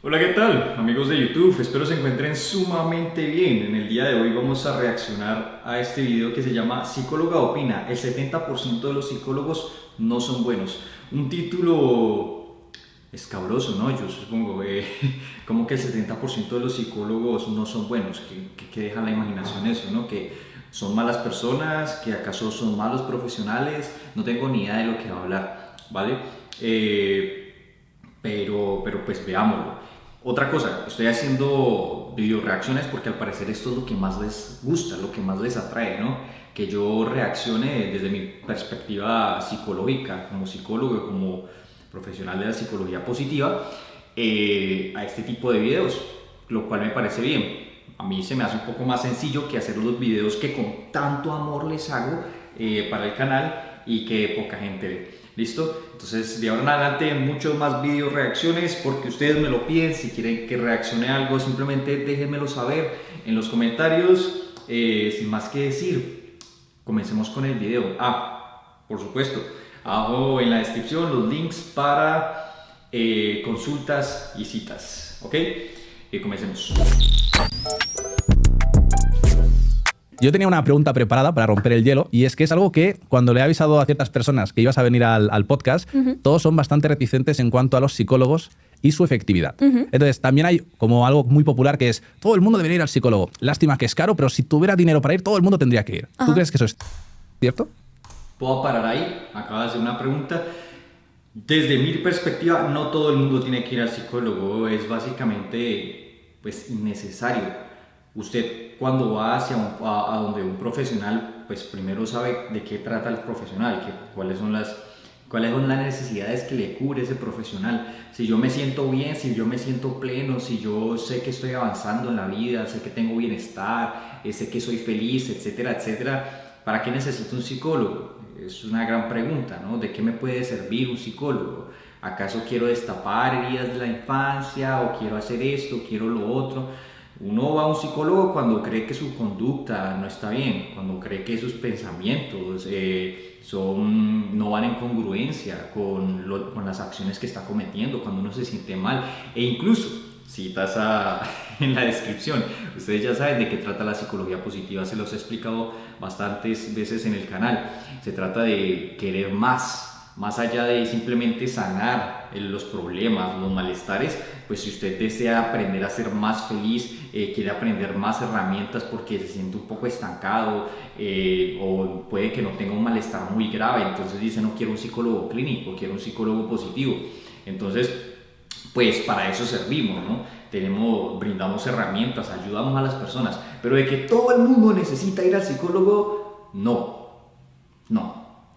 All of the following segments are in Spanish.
Hola, ¿qué tal? Amigos de YouTube, espero se encuentren sumamente bien. En el día de hoy vamos a reaccionar a este video que se llama Psicóloga opina, el 70% de los psicólogos no son buenos. Un título escabroso, ¿no? Yo supongo, como que el 70% de los psicólogos no son buenos, que deja la imaginación eso, ¿no? Que son malas personas, que acaso son malos profesionales, no tengo ni idea de lo que va a hablar, ¿vale? Pero pues veámoslo. Otra cosa, estoy haciendo video reacciones porque al parecer esto es lo que más les gusta, lo que más les atrae, ¿no? Que yo reaccione desde mi perspectiva psicológica, como psicólogo, como profesional de la psicología positiva, a este tipo de videos, lo cual me parece bien. A mí se me hace un poco más sencillo que hacer los videos que con tanto amor les hago para el canal y que poca gente ve. ¿Listo? Entonces de ahora en adelante muchos más video reacciones porque ustedes me lo piden. Si quieren que reaccione a algo, simplemente déjenmelo saber en los comentarios. Sin más que decir, comencemos con el video. Por supuesto, abajo en la descripción los links para consultas y citas. ¿Ok? Comencemos. Yo tenía una pregunta preparada para romper el hielo y es que es algo que cuando le he avisado a ciertas personas que ibas a venir al podcast, todos son bastante reticentes en cuanto a los psicólogos y su efectividad. Entonces también hay como algo muy popular que es todo el mundo debería ir al psicólogo. Lástima que es caro, pero si tuviera dinero para ir, todo el mundo tendría que ir. ¿Tú crees que eso es cierto? Puedo parar ahí, acaba de hacer una pregunta. Desde mi perspectiva, no todo el mundo tiene que ir al psicólogo, es básicamente pues innecesario. Usted cuando va a donde un profesional, pues primero sabe de qué trata el profesional, cuáles son las necesidades que le cubre ese profesional. Si yo me siento bien, si yo me siento pleno, si yo sé que estoy avanzando en la vida, sé que tengo bienestar, sé que soy feliz, etcétera, etcétera, ¿para qué necesito un psicólogo? Es una gran pregunta, ¿no? ¿De qué me puede servir un psicólogo? ¿Acaso quiero destapar heridas de la infancia o quiero hacer esto, quiero lo otro? Uno va a un psicólogo cuando cree que su conducta no está bien, cuando cree que sus pensamientos no van en congruencia con las acciones que está cometiendo, cuando uno se siente mal. E incluso, citas en la descripción, ustedes ya saben de qué trata la psicología positiva, se los he explicado bastantes veces en el canal. Se trata de querer más allá de simplemente sanar los problemas, los malestares. Pues si usted desea aprender a ser más feliz, quiere aprender más herramientas porque se siente un poco estancado o puede que no tenga un malestar muy grave, entonces dice no quiero un psicólogo clínico, quiero un psicólogo positivo. Entonces pues para eso servimos, ¿no? Brindamos herramientas, ayudamos a las personas, pero de que todo el mundo necesita ir al psicólogo, no,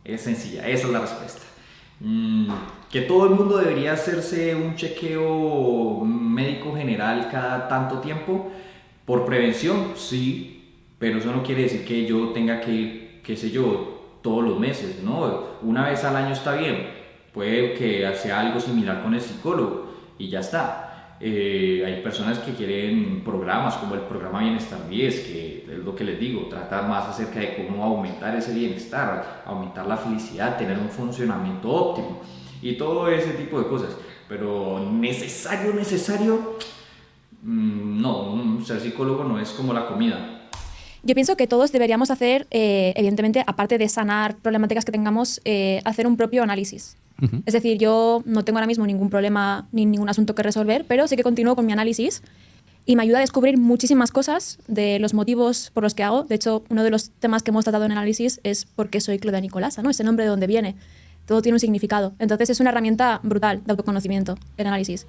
es sencilla, esa es la respuesta. Que todo el mundo debería hacerse un chequeo médico general cada tanto tiempo por prevención, sí, pero eso no quiere decir que yo tenga que ir, qué sé yo, todos los meses, ¿no? Una vez al año está bien, puede que sea algo similar con el psicólogo y ya está. Hay personas que quieren programas como el programa Bienestar 10, que es lo que les digo, trata más acerca de cómo aumentar ese bienestar, aumentar la felicidad, tener un funcionamiento óptimo y todo ese tipo de cosas. Pero necesario, no, ser psicólogo no es como la comida. Yo pienso que todos deberíamos hacer, evidentemente, aparte de sanar problemáticas que tengamos, hacer un propio análisis. Es decir, yo no tengo ahora mismo ningún problema ni ningún asunto que resolver, pero sí que continúo con mi análisis y me ayuda a descubrir muchísimas cosas de los motivos por los que hago. De hecho, uno de los temas que hemos tratado en análisis es por qué soy Claudia Nicolasa, ¿no? Ese nombre de dónde viene. Todo tiene un significado. Entonces es una herramienta brutal de autoconocimiento, el análisis.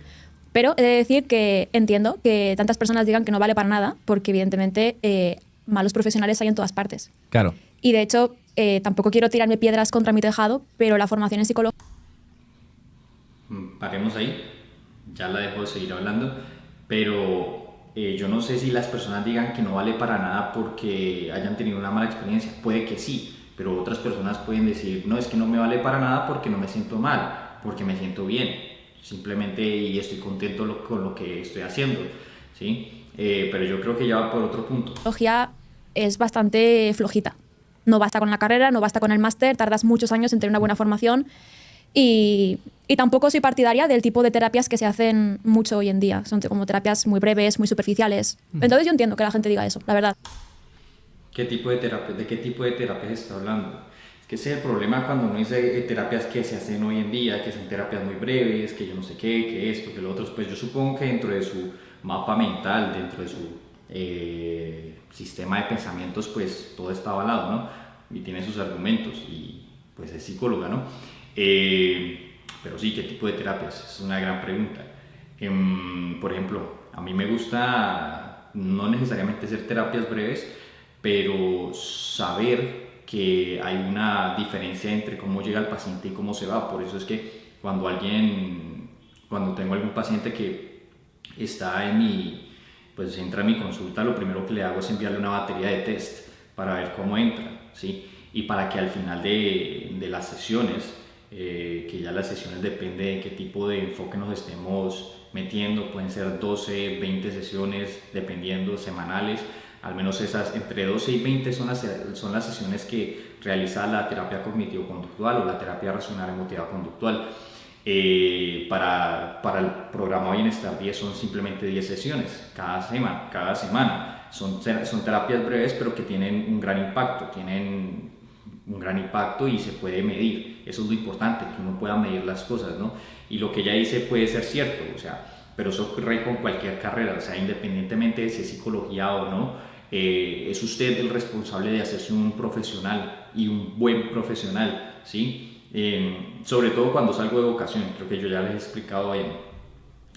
Pero he de decir que entiendo que tantas personas digan que no vale para nada, porque evidentemente malos profesionales hay en todas partes. Claro. Y de hecho, tampoco quiero tirarme piedras contra mi tejado, pero la formación en psicología... Paremos ahí, ya la dejo de seguir hablando, pero yo no sé si las personas digan que no vale para nada porque hayan tenido una mala experiencia. Puede que sí, pero otras personas pueden decir no, es que no me vale para nada porque no me siento mal, porque me siento bien, simplemente y estoy contento con lo que estoy haciendo, ¿sí? Pero yo creo que ya va por otro punto. La psicología es bastante flojita. No basta con la carrera, no basta con el máster, tardas muchos años en tener una buena formación Y tampoco soy partidaria del tipo de terapias que se hacen mucho hoy en día. Son como terapias muy breves, muy superficiales. Entonces yo entiendo que la gente diga eso, la verdad. ¿Qué tipo de terapia, de qué tipo de terapias está hablando? Es que ese es el problema cuando uno dice terapias que se hacen hoy en día, que son terapias muy breves, que yo no sé qué, que esto, que lo otro. Pues yo supongo que dentro de su mapa mental, dentro de su sistema de pensamientos, pues todo está avalado, ¿no? Y tiene sus argumentos y pues es psicóloga, ¿no? Pero sí, ¿qué tipo de terapias? Es una gran pregunta. Por ejemplo, a mí me gusta no necesariamente hacer terapias breves, pero saber que hay una diferencia entre cómo llega el paciente y cómo se va. Por eso es que cuando tengo algún paciente que está pues entra en mi consulta, lo primero que le hago es enviarle una batería de test para ver cómo entra, ¿sí? Y para que al final de las sesiones, que ya las sesiones depende de qué tipo de enfoque nos estemos metiendo, pueden ser 12, 20 sesiones, dependiendo, semanales, al menos esas entre 12 y 20 son las sesiones que realiza la terapia cognitivo-conductual o la terapia racional emotiva conductual. Para el programa Bienestar 10 son simplemente 10 sesiones cada semana. Son terapias breves, pero que tienen un gran impacto y se puede medir. Eso es lo importante, que uno pueda medir las cosas, ¿no? Y lo que ella dice puede ser cierto, o sea, pero eso ocurre con cualquier carrera, o sea, independientemente de si es psicología o no, es usted el responsable de hacerse un profesional y un buen profesional, ¿sí? Sobre todo cuando salgo de vocación. Creo que yo ya les he explicado en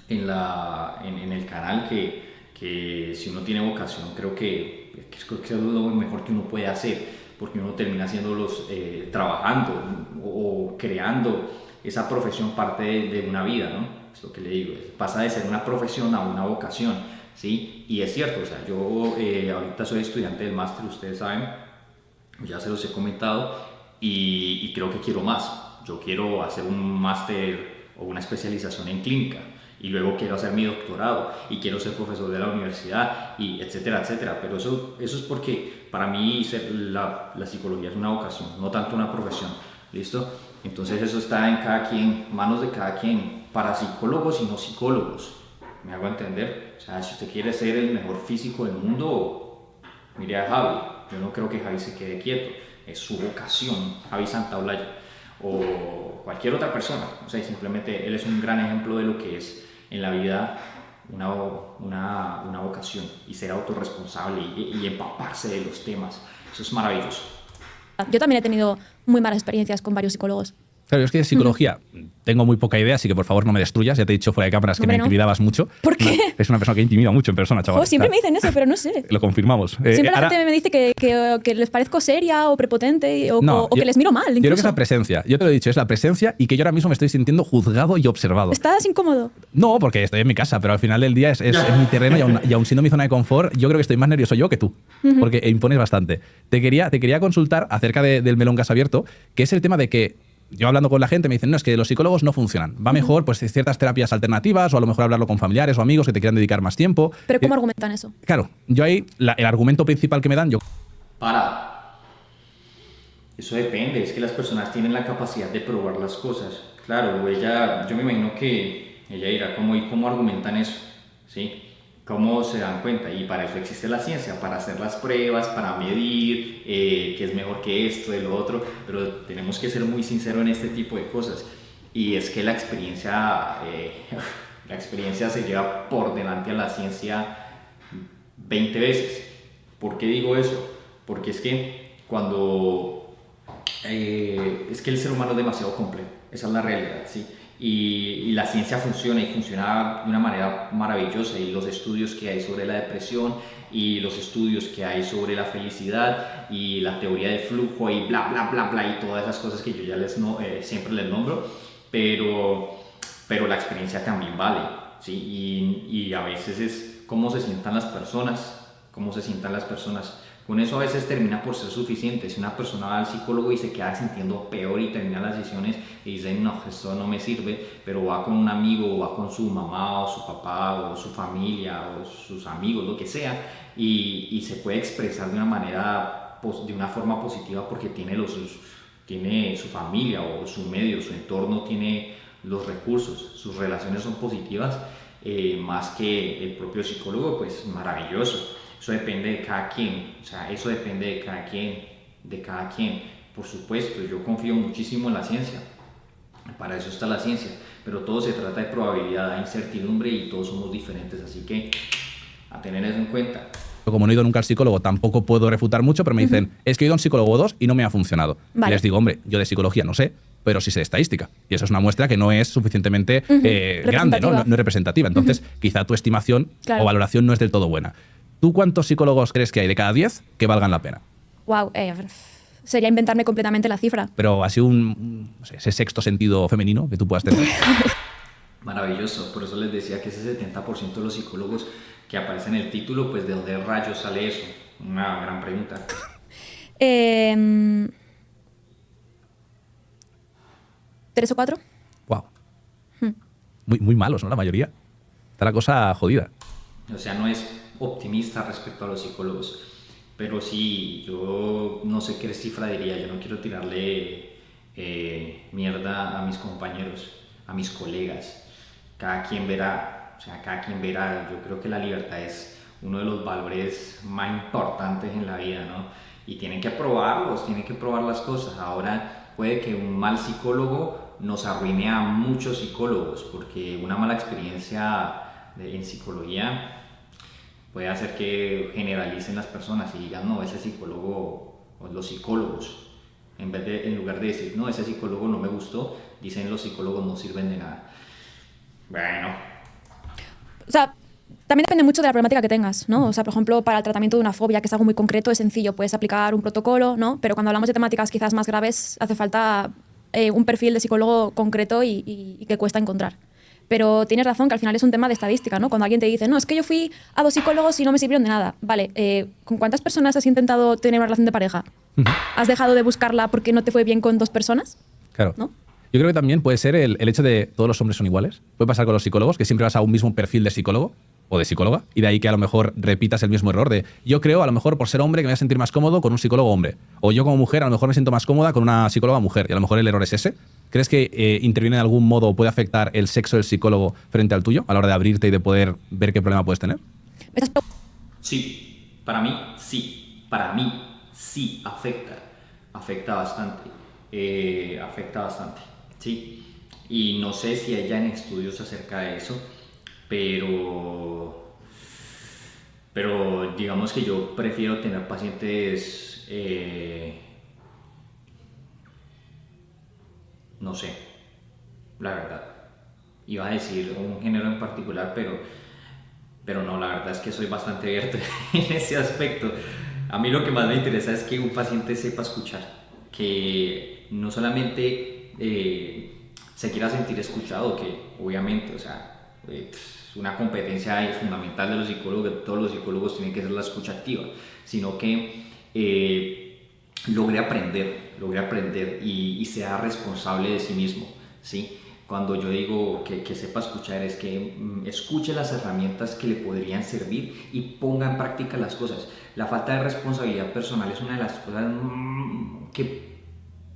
el canal que si uno tiene vocación, creo que es lo mejor que uno puede hacer, porque uno termina trabajando o creando esa profesión parte de una vida, ¿no? Es lo que le digo, pasa de ser una profesión a una vocación, ¿sí? Y es cierto, o sea, yo ahorita soy estudiante del máster, ustedes saben, ya se los he comentado, y creo que quiero más. Yo quiero hacer un máster o una especialización en clínica, y luego quiero hacer mi doctorado y quiero ser profesor de la universidad, y etcétera, etcétera. Pero eso es porque para mí la psicología es una vocación, no tanto una profesión. ¿Listo? Entonces eso está en cada quien, manos de cada quien, para psicólogos y no psicólogos. ¿Me hago entender? O sea, si usted quiere ser el mejor físico del mundo, mire a Javi. Yo no creo que Javi se quede quieto. Es su vocación, Javi Santaolalla, o cualquier otra persona. O sea, simplemente él es un gran ejemplo de lo que es en la vida una vocación, y ser autorresponsable y empaparse de los temas. Eso es maravilloso. Yo también he tenido muy malas experiencias con varios psicólogos. Claro, es que de psicología tengo muy poca idea, así que por favor no me destruyas. Ya te he dicho fuera de cámaras que me intimidabas mucho. ¿Por qué? Es una persona que intimida mucho en persona, chaval. Siempre me dicen eso, pero no sé. Lo confirmamos. Siempre la gente me dice que les parezco seria o prepotente o que les miro mal. Incluso. Yo creo que es la presencia. Yo te lo he dicho, es la presencia, y que yo ahora mismo me estoy sintiendo juzgado y observado. ¿Estás incómodo? No, porque estoy en mi casa, pero al final del día es mi terreno, y aún siendo mi zona de confort, yo creo que estoy más nervioso yo que tú, porque impones bastante. Te quería consultar acerca del melón que has abierto, que es el tema de que yo hablando con la gente me dicen, no, es que los psicólogos no funcionan. Va mejor pues ciertas terapias alternativas, o a lo mejor hablarlo con familiares o amigos que te quieran dedicar más tiempo. ¿Pero cómo argumentan eso? Claro, yo ahí, el argumento principal que me dan, Eso depende, es que las personas tienen la capacidad de probar las cosas. Claro, yo me imagino que ella dirá, ¿cómo argumentan eso? ¿Sí? ¿Cómo se dan cuenta? Y para eso existe la ciencia, para hacer las pruebas, para medir qué es mejor que esto, de lo otro, pero tenemos que ser muy sinceros en este tipo de cosas. Y es que la experiencia se lleva por delante a la ciencia 20 veces. ¿Por qué digo eso? Porque es que es que el ser humano es demasiado complejo, esa es la realidad, ¿sí? Y la ciencia funciona de una manera maravillosa, y los estudios que hay sobre la depresión, y los estudios que hay sobre la felicidad, y la teoría de flujo, y bla bla bla bla, y todas esas cosas que yo ya siempre les nombro, pero la experiencia también vale, ¿sí? Y a veces es cómo se sientan las personas. Con eso a veces termina por ser suficiente. Si una persona va al psicólogo y se queda sintiendo peor y termina las sesiones y dice, no, esto no me sirve, pero va con un amigo, o va con su mamá o su papá o su familia o sus amigos, lo que sea, y se puede expresar de una forma positiva, porque tiene tiene su familia o su medio, su entorno tiene los recursos, sus relaciones son positivas, más que el propio psicólogo, pues maravilloso. Eso depende de cada quien, o sea, eso depende de cada quien. Por supuesto, yo confío muchísimo en la ciencia, para eso está la ciencia, pero todo se trata de probabilidad, de incertidumbre y todos somos diferentes, así que a tener eso en cuenta. Como no he ido nunca al psicólogo, tampoco puedo refutar mucho, pero me dicen, es que he ido a un psicólogo o dos y no me ha funcionado. Vale. Y les digo, hombre, yo de psicología no sé, pero sí sé de estadística. Y eso es una muestra que no es suficientemente grande, ¿no? No es representativa. Entonces, quizá tu estimación o valoración no es del todo buena. ¿Tú cuántos psicólogos crees que hay de cada 10 que valgan la pena? Wow, sería inventarme completamente la cifra. Pero así no sé, ese sexto sentido femenino que tú puedas tener. Maravilloso, por eso les decía que ese 70% de los psicólogos que aparecen en el título, pues ¿de dónde rayos sale eso? Una gran pregunta. 3 o 4. Wow. Muy malos, ¿no? La mayoría. Está la cosa jodida. O sea, no es optimista respecto a los psicólogos, pero sí, yo no sé qué cifra diría, yo no quiero tirarle mierda a mis compañeros, a mis colegas. Cada quien verá, yo creo que la libertad es uno de los valores más importantes en la vida, ¿no? Y tienen que probarlos, tienen que probar las cosas. Ahora puede que un mal psicólogo nos arruine a muchos psicólogos, porque una mala experiencia en psicología puede hacer que generalicen las personas y digan, no, ese psicólogo, o los psicólogos, en lugar de decir, no, ese psicólogo no me gustó, dicen los psicólogos no sirven de nada. Bueno. O sea, también depende mucho de la problemática que tengas, ¿no? O sea, por ejemplo, para el tratamiento de una fobia, que es algo muy concreto, es sencillo, puedes aplicar un protocolo, ¿no? Pero cuando hablamos de temáticas quizás más graves, hace falta un perfil de psicólogo concreto y que cuesta encontrar. Pero tienes razón que al final es un tema de estadística, ¿no? Cuando alguien te dice, no, es que yo fui a 2 psicólogos y no me sirvieron de nada. Vale, ¿con cuántas personas has intentado tener una relación de pareja? ¿Has dejado de buscarla porque no te fue bien con 2 personas? Claro. ¿No? Yo creo que también puede ser el hecho de todos los hombres son iguales. Puede pasar con los psicólogos, que siempre vas a un mismo perfil de psicólogo o de psicóloga, y de ahí que a lo mejor repitas el mismo error de yo creo a lo mejor por ser hombre que me voy a sentir más cómodo con un psicólogo hombre, o yo como mujer a lo mejor me siento más cómoda con una psicóloga mujer, y a lo mejor el error es ese. ¿Crees que interviene de algún modo o puede afectar el sexo del psicólogo frente al tuyo a la hora de abrirte y de poder ver qué problema puedes tener? Sí, para mí sí afecta bastante, sí. Y no sé si hay estudios acerca de eso, pero digamos que yo prefiero tener pacientes, no sé, la verdad. Iba a decir un género en particular, pero no, la verdad es que soy bastante abierto en ese aspecto. A mí lo que más me interesa es que un paciente sepa escuchar, que no solamente se quiera sentir escuchado, que obviamente, o sea, una competencia fundamental de los psicólogos, de todos los psicólogos tienen que ser la escucha activa, sino que logre aprender y sea responsable de sí mismo, ¿sí? Cuando yo digo que sepa escuchar es que escuche las herramientas que le podrían servir y ponga en práctica las cosas. La falta de responsabilidad personal es una de las cosas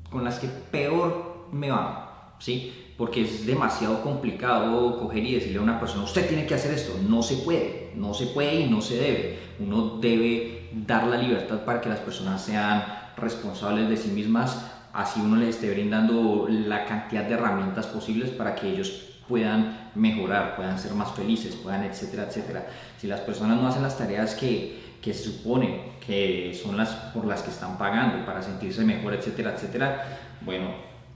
con las que peor me va, ¿sí? Porque es demasiado complicado coger y decirle a una persona, usted tiene que hacer esto. No se puede y no se debe. Uno debe dar la libertad para que las personas sean responsables de sí mismas, así uno les esté brindando la cantidad de herramientas posibles para que ellos puedan mejorar, puedan ser más felices, puedan etcétera, etcétera. Si las personas no hacen las tareas que se supone que son las por las que están pagando para sentirse mejor, etcétera, etcétera, bueno,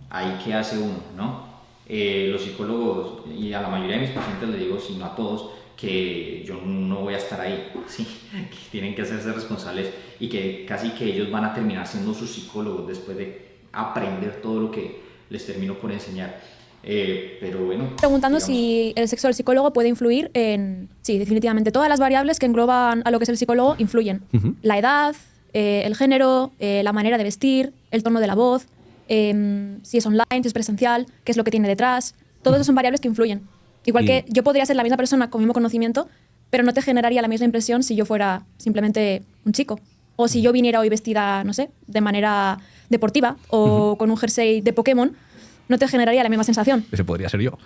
ahí qué hace uno, ¿no? Los psicólogos, y a la mayoría de mis pacientes les digo, si no a todos, que yo no voy a estar ahí, ¿sí? Que tienen que hacerse responsables y que casi que ellos van a terminar siendo sus psicólogos después de aprender todo lo que les termino por enseñar. Pero bueno. Preguntando si el sexo del psicólogo puede influir en... Sí, definitivamente. Todas las variables que engloban a lo que es el psicólogo influyen. La edad, el género, la manera de vestir, el tono de la voz, si es online, si es presencial, qué es lo que tiene detrás. Todas esas son variables que influyen. Igual que yo podría ser la misma persona con mismo conocimiento, pero no te generaría la misma impresión si yo fuera simplemente un chico. O si yo viniera hoy vestida, no sé, de manera deportiva o con un jersey de Pokémon, no te generaría la misma sensación. Ese podría ser yo.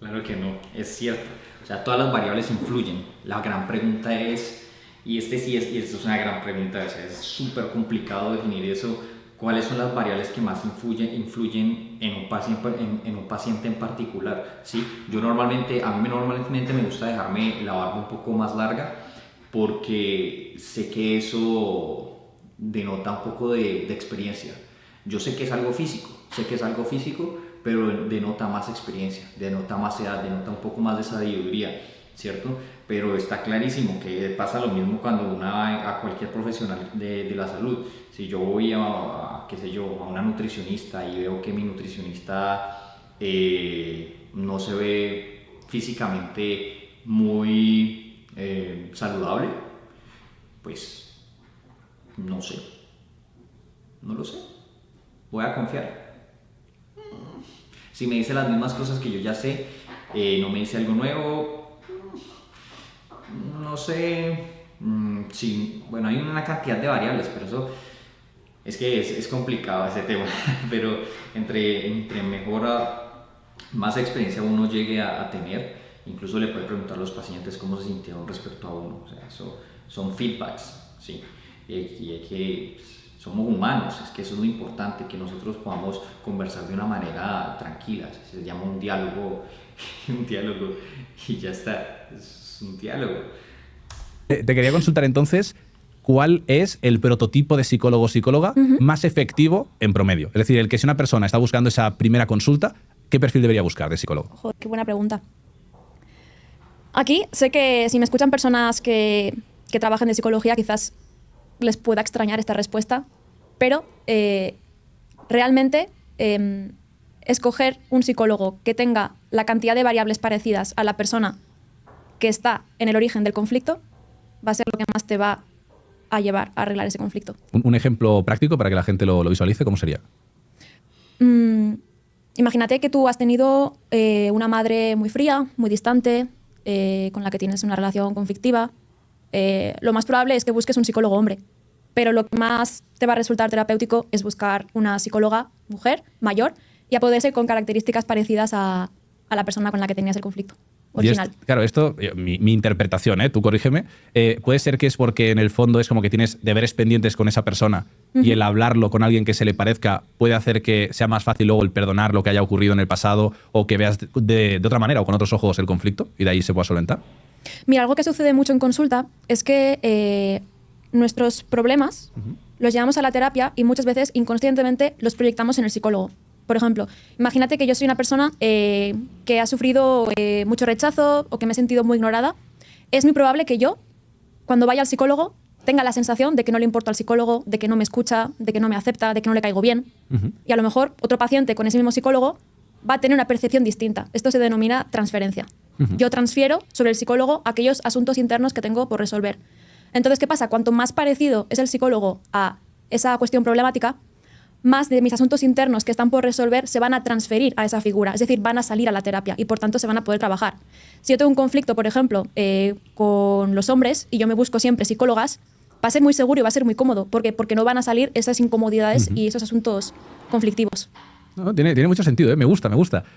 Claro que no, es cierto. O sea, todas las variables influyen. La gran pregunta es, y esto es una gran pregunta, o sea, es súper complicado definir eso, cuáles son las variables que más influyen en un paciente en particular, ¿sí? A mí normalmente me gusta dejarme la barba un poco más larga porque sé que eso denota un poco de experiencia. Yo sé que es algo físico, pero denota más experiencia, denota más edad, denota un poco más de sabiduría, ¿cierto? Pero está clarísimo que pasa lo mismo cuando uno va a cualquier profesional de la salud. Si yo voy qué sé yo, a una nutricionista y veo que mi nutricionista no se ve físicamente muy saludable, pues no sé, no lo sé, voy a confiar. Si me dice las mismas cosas que yo ya sé, no me dice algo nuevo, no sé. Sí, bueno, hay una cantidad de variables, pero eso es que es complicado ese tema. Pero entre más experiencia uno llegue a tener, incluso le puede preguntar a los pacientes cómo se sintieron respecto a uno. O sea, eso son feedbacks, ¿sí? Y hay que somos humanos, es que eso es lo importante, que nosotros podamos conversar de una manera tranquila. Se llama un diálogo y ya está, es un diálogo. Te quería consultar entonces, ¿cuál es el prototipo de psicólogo o psicóloga más efectivo en promedio? Es decir, el que si una persona está buscando esa primera consulta, ¿qué perfil debería buscar de psicólogo? Joder, qué buena pregunta. Aquí sé que si me escuchan personas que trabajan de psicología, quizás les pueda extrañar esta respuesta, pero realmente escoger un psicólogo que tenga la cantidad de variables parecidas a la persona que está en el origen del conflicto va a ser lo que más te va a llevar a arreglar ese conflicto. Un ejemplo práctico para que la gente lo visualice, ¿cómo sería? Imagínate que tú has tenido una madre muy fría, muy distante, con la que tienes una relación conflictiva. Lo más probable es que busques un psicólogo hombre, pero lo que más te va a resultar terapéutico es buscar una psicóloga mujer, mayor, y a poder ser con características parecidas a la persona con la que tenías el conflicto original. Claro, esto, mi interpretación, tú corrígeme, puede ser que es porque en el fondo es como que tienes deberes pendientes con esa persona y el hablarlo con alguien que se le parezca puede hacer que sea más fácil luego el perdonar lo que haya ocurrido en el pasado o que veas de otra manera o con otros ojos el conflicto y de ahí se pueda solventar. Mira, algo que sucede mucho en consulta es que nuestros problemas los llevamos a la terapia y muchas veces inconscientemente los proyectamos en el psicólogo. Por ejemplo, imagínate que yo soy una persona que ha sufrido mucho rechazo o que me he sentido muy ignorada. Es muy probable que yo, cuando vaya al psicólogo, tenga la sensación de que no le importo al psicólogo, de que no me escucha, de que no me acepta, de que no le caigo bien. Y a lo mejor otro paciente con ese mismo psicólogo va a tener una percepción distinta. Esto se denomina transferencia. Yo transfiero sobre el psicólogo aquellos asuntos internos que tengo por resolver. Entonces, ¿qué pasa? Cuanto más parecido es el psicólogo a esa cuestión problemática, más de mis asuntos internos que están por resolver se van a transferir a esa figura, es decir, van a salir a la terapia y por tanto se van a poder trabajar. Si yo tengo un conflicto, por ejemplo, con los hombres y yo me busco siempre psicólogas, va a ser muy seguro y va a ser muy cómodo. ¿Por qué? Porque no van a salir esas incomodidades y esos asuntos conflictivos. No, tiene mucho sentido, me gusta.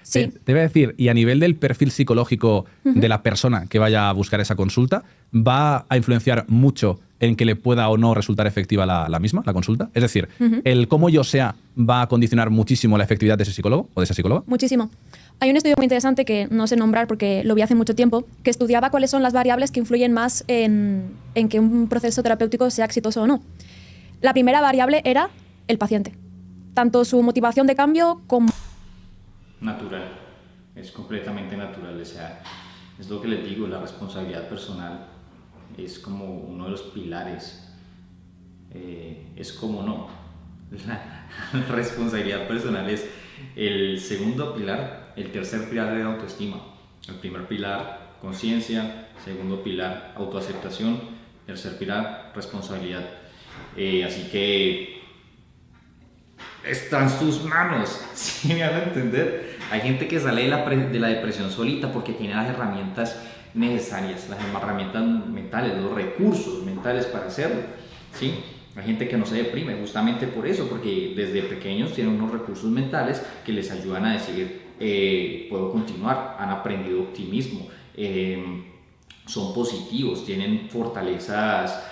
Sí. Te voy a decir, y a nivel del perfil psicológico de la persona que vaya a buscar esa consulta, ¿va a influenciar mucho en que le pueda o no resultar efectiva la misma, la consulta? Es decir, ¿el cómo yo sea va a condicionar muchísimo la efectividad de ese psicólogo o de esa psicóloga? Muchísimo. Hay un estudio muy interesante que no sé nombrar porque lo vi hace mucho tiempo, que estudiaba cuáles son las variables que influyen más en que un proceso terapéutico sea exitoso o no. La primera variable era el paciente. Tanto su motivación de cambio como... Natural, es completamente natural, o sea, es lo que les digo, la responsabilidad personal es como uno de los pilares, es como no, la responsabilidad personal es el segundo pilar, el tercer pilar de autoestima, el primer pilar, conciencia, segundo pilar, autoaceptación, tercer pilar, responsabilidad, así que está en sus manos, ¿sí me van a entender? Hay gente que sale de la depresión solita porque tiene las herramientas necesarias, las herramientas mentales, los recursos mentales para hacerlo, ¿sí? Hay gente que no se deprime justamente por eso, porque desde pequeños tienen unos recursos mentales que les ayudan a decir, puedo continuar, han aprendido optimismo, son positivos, tienen fortalezas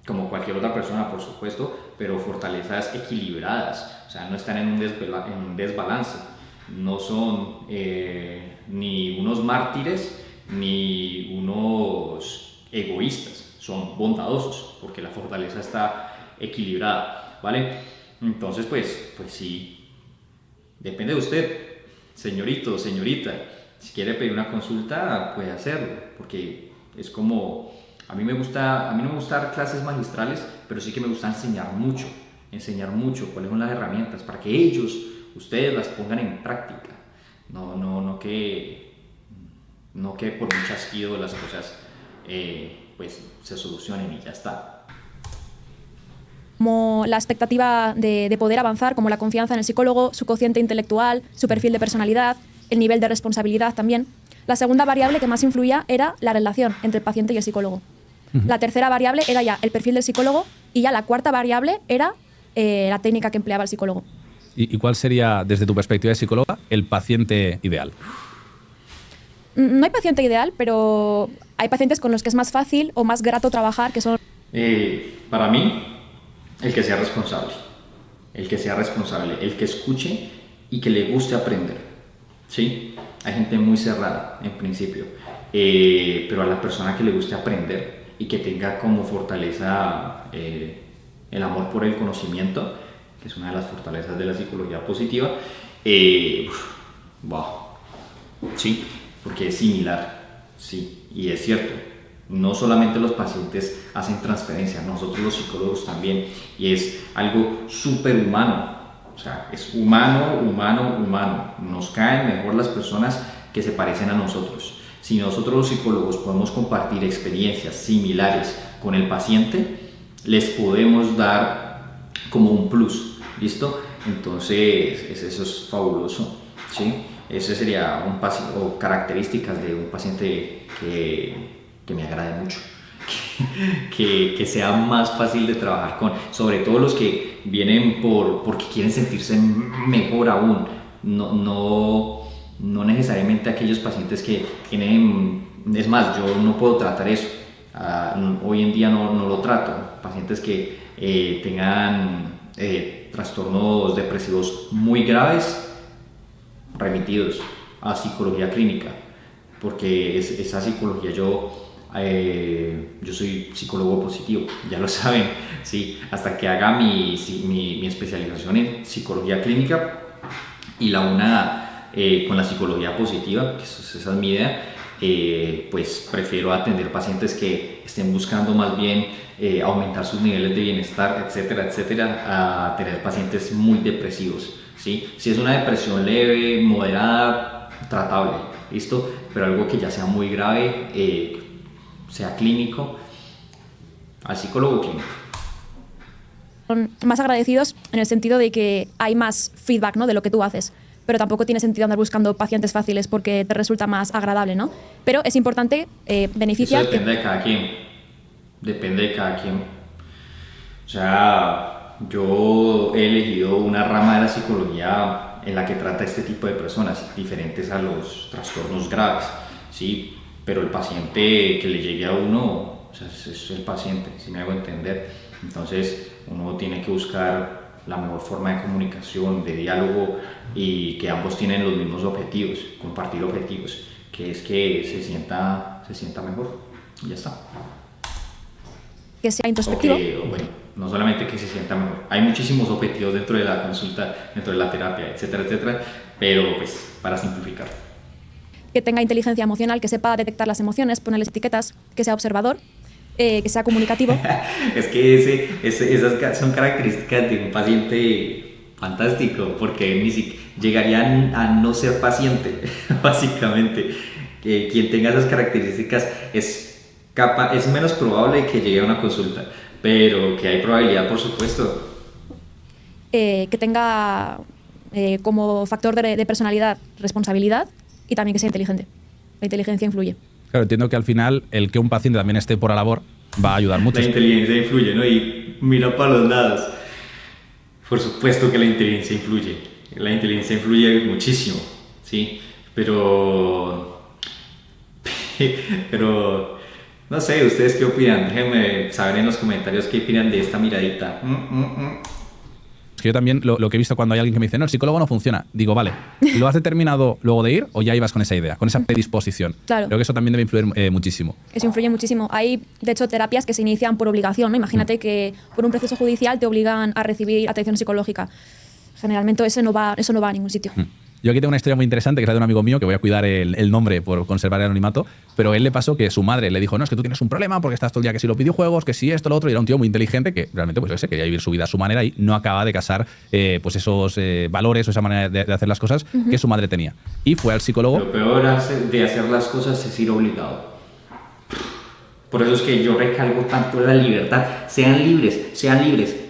como cualquier otra persona, por supuesto, pero fortalezas equilibradas, o sea, no están en un desbalance, no son ni unos mártires ni unos egoístas, son bondadosos, porque la fortaleza está equilibrada, ¿vale? Entonces, pues sí, depende de usted, señorito, señorita, si quiere pedir una consulta, puede hacerlo, porque es como... A mí no me gusta dar clases magistrales, pero sí que me gusta enseñar mucho cuáles son las herramientas para que ustedes las pongan en práctica. No que por un chasquido las cosas pues se solucionen y ya está. Como la expectativa de poder avanzar, como la confianza en el psicólogo, su cociente intelectual, su perfil de personalidad, el nivel de responsabilidad también. La segunda variable que más influía era la relación entre el paciente y el psicólogo. La tercera variable era ya el perfil del psicólogo y ya la cuarta variable era la técnica que empleaba el psicólogo. ¿Y cuál sería, desde tu perspectiva de psicóloga, el paciente ideal? No hay paciente ideal, pero hay pacientes con los que es más fácil o más grato trabajar, que son... Para mí, el que sea responsable, el que escuche y que le guste aprender, ¿sí? Hay gente muy cerrada en principio, pero a la persona que le guste aprender y que tenga como fortaleza el amor por el conocimiento, que es una de las fortalezas de la psicología positiva, wow, sí, porque es similar, sí, y es cierto, no solamente los pacientes hacen transferencia, nosotros los psicólogos también, y es algo súper humano, o sea, es humano, nos caen mejor las personas que se parecen a nosotros. Si nosotros los psicólogos podemos compartir experiencias similares con el paciente, les podemos dar como un plus, ¿listo? Entonces, eso es fabuloso, ¿sí? Ese sería o características de un paciente que me agrade mucho, que sea más fácil de trabajar con, sobre todo los que vienen porque quieren sentirse mejor aún, no necesariamente aquellos pacientes que tienen, es más, yo no puedo tratar eso, hoy en día no lo trato, pacientes que tengan trastornos depresivos muy graves, remitidos a psicología clínica, porque esa psicología, yo soy psicólogo positivo, ya lo saben, ¿sí? Hasta que haga mi especialización en psicología clínica y la una con la psicología positiva, que esa es mi idea, pues prefiero atender pacientes que estén buscando más bien aumentar sus niveles de bienestar, etcétera, etcétera, a tener pacientes muy depresivos, ¿sí? Si es una depresión leve, moderada, tratable, ¿listo? Pero algo que ya sea muy grave, sea clínico, al psicólogo clínico. Son más agradecidos en el sentido de que hay más feedback, ¿no?, de lo que tú haces. Pero tampoco tiene sentido andar buscando pacientes fáciles porque te resulta más agradable, ¿no? Pero es importante, beneficia... Eso depende de cada quien. O sea, yo he elegido una rama de la psicología en la que trata este tipo de personas, diferentes a los trastornos graves, ¿sí? Pero el paciente que le llegue a uno, o sea, es el paciente, si me hago entender. Entonces, uno tiene que buscar la mejor forma de comunicación, de diálogo, y que ambos tienen los mismos objetivos, compartir objetivos, que es que se sienta mejor y ya está. Que sea introspectivo. Bueno, no solamente que se sienta mejor, hay muchísimos objetivos dentro de la consulta, dentro de la terapia, etcétera, etcétera, pero pues para simplificar. Que tenga inteligencia emocional, que sepa detectar las emociones, ponerles etiquetas, que sea observador, que sea comunicativo. Es que esas son características de un paciente fantástico, porque llegarían a no ser paciente, básicamente. Quien tenga esas características es menos probable que llegue a una consulta, pero que hay probabilidad, por supuesto. Que tenga como factor de personalidad responsabilidad y también que sea inteligente. La inteligencia influye. Claro, entiendo que al final el que un paciente también esté por la labor va a ayudar mucho. La inteligencia influye, ¿no? Y mira para los lados. Por supuesto que la inteligencia influye. La inteligencia influye muchísimo, ¿sí? Pero no sé, ¿ustedes qué opinan? Déjenme saber en los comentarios qué opinan de esta miradita. Es que yo también lo que he visto cuando hay alguien que me dice, no, el psicólogo no funciona. Digo, vale, ¿lo has determinado luego de ir o ya ibas con esa idea, con esa predisposición? Claro. Creo que eso también debe influir muchísimo. Eso influye muchísimo. Hay, de hecho, terapias que se inician por obligación, ¿no? Imagínate que por un proceso judicial te obligan a recibir atención psicológica. Generalmente eso no va a ningún sitio. Yo aquí tengo una historia muy interesante que es la de un amigo mío, que voy a cuidar el nombre por conservar el anonimato, pero a él le pasó que su madre le dijo, no, es que tú tienes un problema porque estás todo el día que si los videojuegos, que si esto, lo otro, y era un tío muy inteligente que realmente, pues yo sé, quería vivir su vida a su manera y no acaba de casar pues esos valores o esa manera de hacer las cosas que su madre tenía. Y fue al psicólogo. Lo peor de hacer las cosas es ir obligado. Por eso es que yo recalco tanto la libertad. Sean libres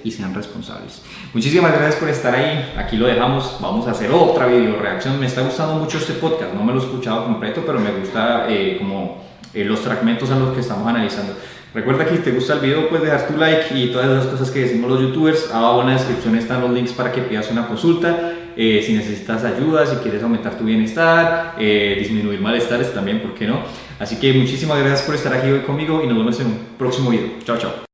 y sean responsables. Muchísimas gracias por estar ahí. Aquí lo dejamos. Vamos a hacer otra video reacción. Me está gustando mucho este podcast. No me lo he escuchado completo, pero me gusta los fragmentos a los que estamos analizando. Recuerda que si te gusta el video, puedes dejar tu like y todas esas cosas que decimos los youtubers. Abajo en la descripción están los links para que pidas una consulta. Si necesitas ayuda, si quieres aumentar tu bienestar, disminuir malestares también, ¿por qué no? Así que muchísimas gracias por estar aquí hoy conmigo y nos vemos en un próximo video. Chao, chao.